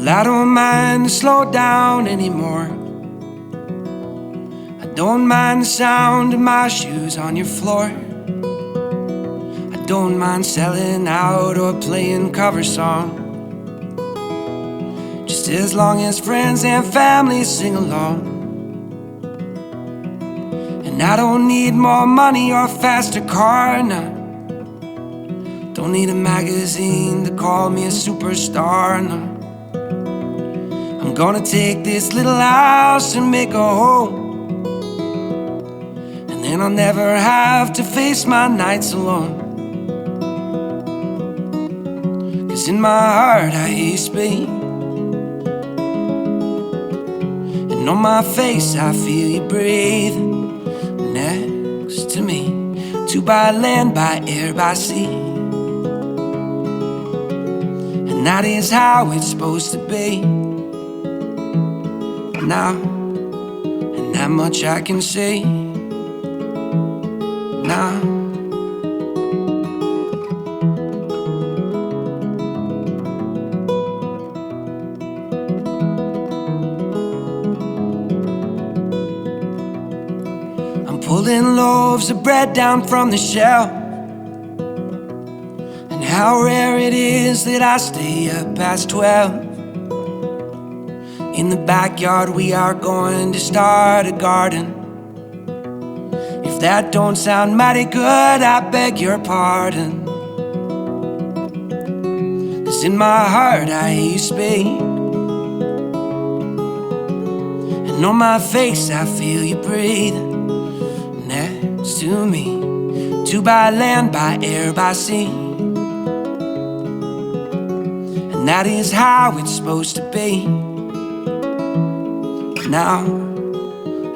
Well, I don't mind to slow down anymore. I don't mind the sound of my shoes on your floor. I don't mind selling out or playing cover songs, just as long as friends and family sing along. And I don't need more money or a faster car, no. Don't need a magazine to call me a superstar, no. I'm gonna take this little house and make a home, and then I'll never have to face my nights alone. 'Cause in my heart I hear you speak, and on my face I feel you breathe next to me. To by land, by air, by sea, and that is how it's supposed to be. Now, and that much I can say now. I'm pulling loaves of bread down from the shelf, and how rare it is that I stay up past 12. In the backyard we are going to start a garden. If that don't sound mighty good, I beg your pardon. 'Cause in my heart I hear you speak, and on my face I feel you breathe next to me. To by land, by air, by sea, and that is how it's supposed to be. Now,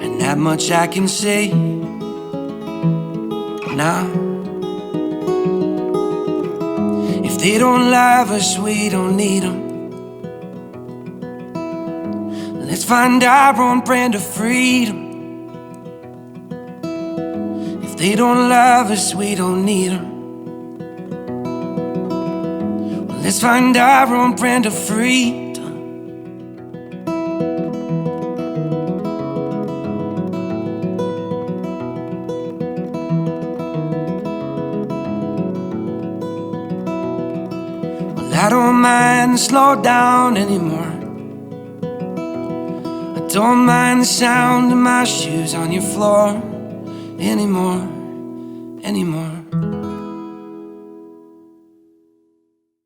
and that much I can say now. If they don't love us, we don't need them. Let's find our own brand of freedom. If they don't love us, we don't need them. Well, let's find our own brand of freedom. I don't mind to slow down anymore. I don't mind the sound of my shoes on your floor anymore, anymore.